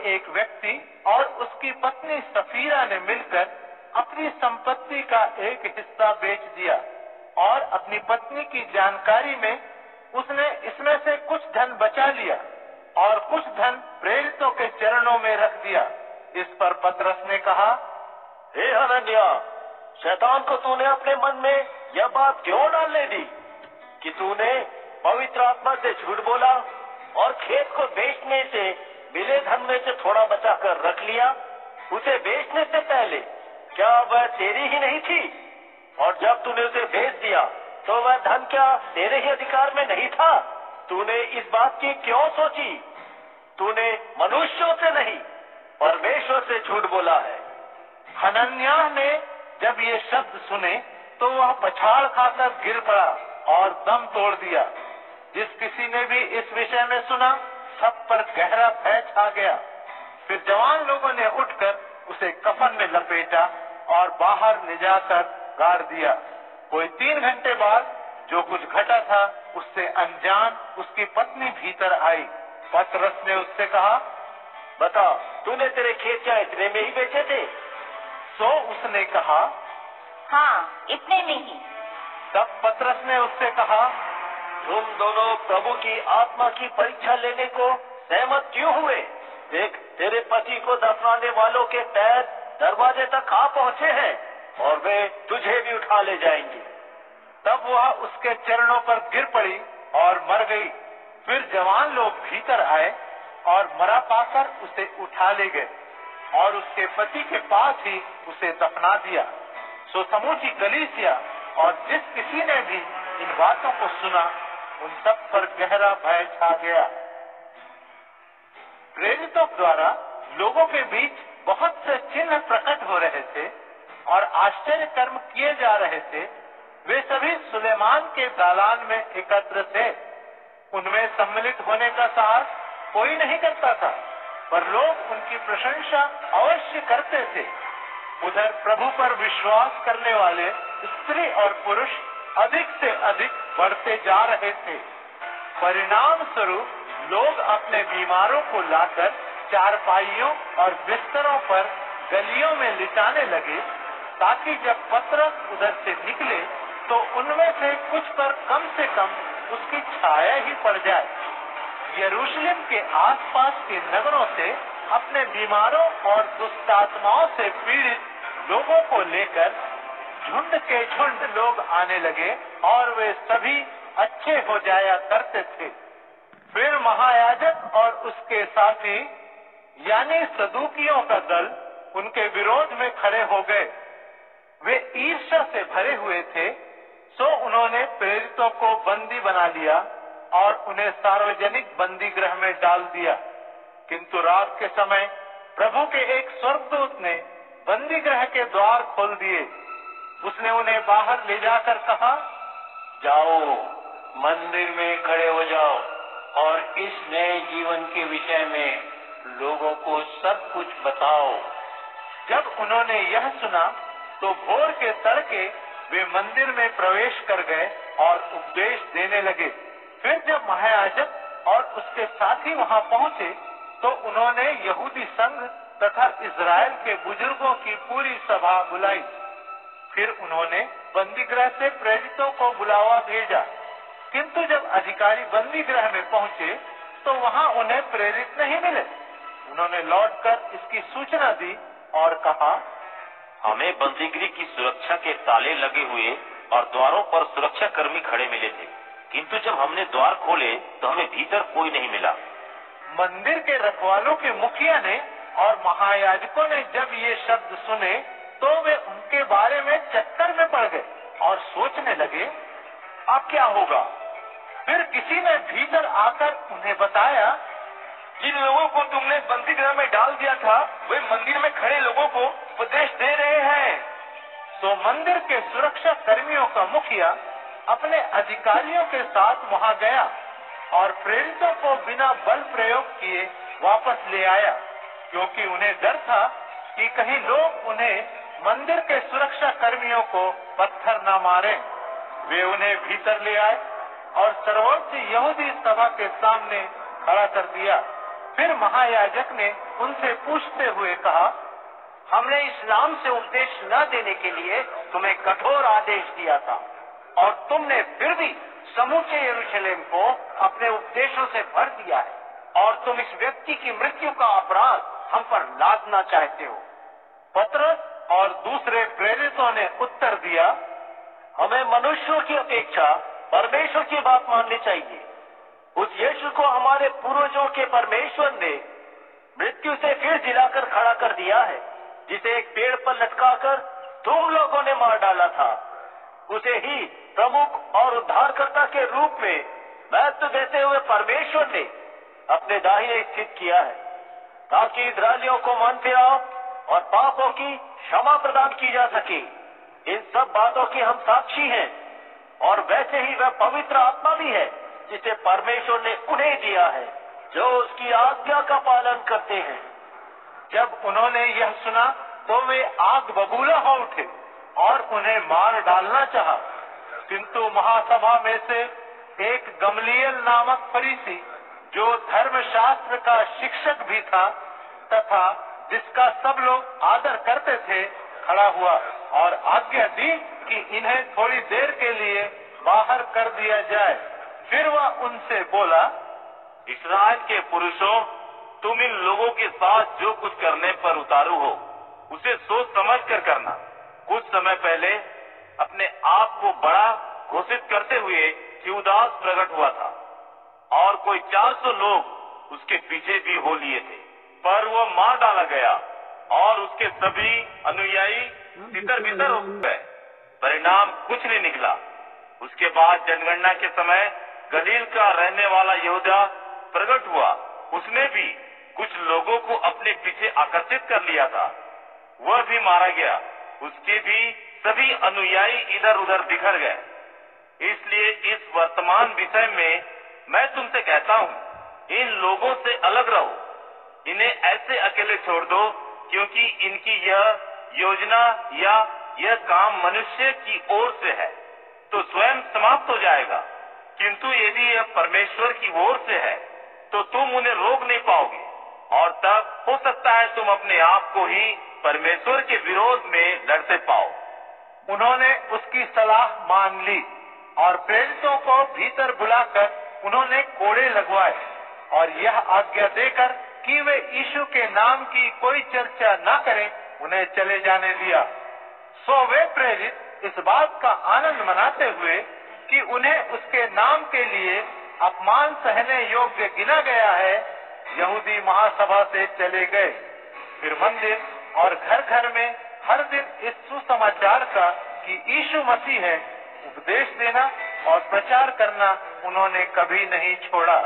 एक व्यक्ति और उसकी पत्नी सफीरा ने मिलकर अपनी संपत्ति का एक हिस्सा बेच दिया और अपनी पत्नी की जानकारी में उसने इसमें से कुछ धन बचा लिया और कुछ धन प्रेरितों के चरणों में रख दिया। इस पर पतरस ने कहा, हे हनन्याह, शैतान को तूने अपने मन में यह बात क्यों डालने दी कि तूने पवित्र आत्मा से झूठ बोला और खेत को बेचने से मिले धन में से थोड़ा बचा कर रख लिया। उसे बेचने से पहले क्या वह तेरी ही नहीं थी? और जब तूने उसे बेच दिया तो वह धन क्या तेरे ही अधिकार में नहीं था? तूने इस बात की क्यों सोची? तूने मनुष्यों से नहीं परमेश्वर से झूठ बोला है। हनन्याह ने जब ये शब्द सुने तो वह पछाड़ खाकर गिर पड़ा और दम तोड़ दिया। जिस किसी ने भी इस विषय में सुना, सब पर गहरा भय छा गया। फिर जवान लोगों ने उठकर उसे कफन में लपेटा और बाहर ले जाकर गाड़ दिया। कोई 3 घंटे बाद जो कुछ घटा था उससे अनजान उसकी पत्नी भीतर आई। पतरस ने उससे कहा, बता, तूने तेरे खेत क्या इतने में ही बेचे थे? तो उसने कहा, हाँ, इतने में ही। तब पतरस ने उससे कहा, तुम दोनों प्रभु की आत्मा की परीक्षा लेने को सहमत क्यों हुए? देख, तेरे पति को दफनाने वालों के पैर दरवाजे तक आ पहुँचे हैं और वे तुझे भी उठा ले जाएंगे। तब वह उसके चरणों पर गिर पड़ी और मर गई। फिर जवान लोग भीतर आए और मरा पाकर उसे उठा ले गए और उसके पति के पास ही उसे दफना दिया। सो समूची कलीसिया और जिस किसी ने भी इन बातों को सुना, उन सब पर गहरा भय छा गया। प्रेरितों द्वारा लोगों के बीच बहुत से चिन्ह प्रकट हो रहे थे और आश्चर्य कर्म किए जा रहे थे। वे सभी सुलेमान के दालान में एकत्र थे। उनमें सम्मिलित होने का साहस कोई नहीं करता था, पर लोग उनकी प्रशंसा अवश्य करते थे। उधर प्रभु पर विश्वास करने वाले स्त्री और पुरुष अधिक से अधिक बढ़ते जा रहे थे। परिणाम स्वरूप लोग अपने बीमारों को लाकर चारपाइयों और बिस्तरों पर गलियों में लिटाने लगे, ताकि जब पतरस उधर से निकले तो उनमें से कुछ पर कम से कम उसकी छाया ही पड़ जाए। यरूशलेम के आसपास के नगरों से अपने बीमारों और दुष्टात्माओं से पीड़ित लोगों को लेकर झुंड के झुंड लोग आने लगे और वे सभी अच्छे हो जाया करते थे। फिर महायाजक और उसके साथी यानी सदूकियों का दल उनके विरोध में खड़े हो गए। वे ईर्ष्या से भरे हुए थे, सो उन्होंने प्रेरितों को बंदी बना लिया और उन्हें सार्वजनिक बंदी गृह में डाल दिया। किंतु रात के समय प्रभु के एक स्वर्गदूत ने बंदी गृह के द्वार खोल दिए। उसने उन्हें बाहर ले जाकर कहा, जाओ, मंदिर में खड़े हो जाओ और इस नए जीवन के विषय में लोगों को सब कुछ बताओ। जब उन्होंने यह सुना तो भोर के तड़के वे मंदिर में प्रवेश कर गए और उपदेश देने लगे। फिर जब महायाजक और उसके साथी वहां पहुंचे तो उन्होंने यहूदी संघ तथा इजराइल के बुजुर्गों की पूरी सभा बुलाई। फिर उन्होंने बंदीगृह से प्रेरितों को बुलावा भेजा, किंतु जब अधिकारी बंदीगृह में पहुंचे तो वहां उन्हें प्रेरित नहीं मिले। उन्होंने लौटकर इसकी सूचना दी और कहा, हमें बंदीगृह की सुरक्षा के ताले लगे हुए और द्वारों पर सुरक्षा कर्मी खड़े मिले थे, किंतु जब हमने द्वार खोले तो हमें भीतर कोई नहीं मिला। मंदिर के रखवालों के मुखिया ने और महायाजकों ने जब ये शब्द सुने तो वे उनके बारे में चक्कर में पड़ गए और सोचने लगे, अब क्या होगा। फिर किसी ने भीतर आकर उन्हें बताया, जिन लोगों को तुमने बंदीगृह में डाल दिया था वे मंदिर में खड़े लोगों को उपदेश दे रहे हैं। तो मंदिर के सुरक्षा कर्मियों का मुखिया अपने अधिकारियों के साथ वहां गया और प्रेरितों को बिना बल प्रयोग किए वापस ले आया, क्योंकि उन्हें डर था कि कहीं लोग उन्हें मंदिर के सुरक्षा कर्मियों को पत्थर न मारे। वे उन्हें भीतर ले आए और सर्वोच्च यहूदी सभा के सामने खड़ा कर दिया। फिर महायाजक ने उनसे पूछते हुए कहा, हमने इस्लाम से उपदेश न देने के लिए तुम्हें कठोर आदेश दिया था और तुमने फिर भी समूचे यरूशलेम को अपने उपदेशों से भर दिया है और तुम इस व्यक्ति की मृत्यु का अपराध हम पर लादना चाहते हो। पतरस और दूसरे प्रेरितों ने उत्तर दिया, हमें मनुष्यों की अपेक्षा परमेश्वर की बात माननी चाहिए। उस यीशु को हमारे पूर्वजों के परमेश्वर ने मृत्यु से फिर जिलाकर खड़ा कर दिया है, जिसे एक पेड़ पर लटकाकर तुम लोगों ने मार डाला था। उसे ही प्रमुख और उद्धारकर्ता के रूप में महत्व देते हुए परमेश्वर ने अपने दाहिने स्थित किया है, ताकि इस्राएलियों को मन फिराव और पापों की क्षमा प्रदान की जा सके। इन सब बातों की हम साक्षी हैं और वैसे ही वह पवित्र आत्मा भी है जिसे परमेश्वर ने उन्हें दिया है, जो उसकी आज्ञा का पालन करते हैं। जब उन्होंने यह सुना तो वे आग बबूला हो उठे और उन्हें मार डालना चाहा, किंतु महासभा में से एक गमलीएल नामक फरीसी, जो धर्मशास्त्र का शिक्षक भी था तथा जिसका सब लोग आदर करते थे, खड़ा हुआ और आज्ञा दी कि इन्हें थोड़ी देर के लिए बाहर कर दिया जाए। फिर वह उनसे बोला, इस्राएल के पुरुषों, तुम इन लोगों के साथ जो कुछ करने पर उतारू हो उसे सोच समझ कर करना। कुछ समय पहले अपने आप को बड़ा घोषित करते हुए थियूदास प्रकट हुआ था और कोई 400 लोग उसके पीछे भी हो लिए थे, पर वह मार डाला गया और उसके सभी अनुयायी तितर बितर हो गए। परिणाम कुछ नहीं निकला। उसके बाद जनगणना के समय गलील का रहने वाला यहूदा प्रकट हुआ। उसने भी कुछ लोगों को अपने पीछे आकर्षित कर लिया था। वह भी मारा गया। उसके भी सभी अनुयायी इधर उधर बिखर गए। इसलिए इस वर्तमान विषय में मैं तुमसे कहता हूँ, इन लोगों से अलग रहो। इन्हें ऐसे अकेले छोड़ दो, क्योंकि इनकी यह योजना या यह काम मनुष्य की ओर से है तो स्वयं समाप्त हो जाएगा, किंतु यदि यह परमेश्वर की ओर से है तो तुम उन्हें रोक नहीं पाओगे और तब हो सकता है तुम अपने आप को ही परमेश्वर के विरोध में लड़ते पाओ। उन्होंने उसकी सलाह मान ली और प्रेरितों को भीतर बुलाकर उन्होंने कोड़े लगवाए और यह आज्ञा देकर कि वे यीशु के नाम की कोई चर्चा न करें, उन्हें चले जाने दिया। सो वे प्रेरित इस बात का आनंद मनाते हुए कि उन्हें उसके नाम के लिए अपमान सहने योग्य गिना गया है, यहूदी महासभा से चले गए। फिर मंदिर और घर घर में हर दिन इस सुसमाचार का कि यीशु मसीह है उपदेश देना और प्रचार करना उन्होंने कभी नहीं छोड़ा।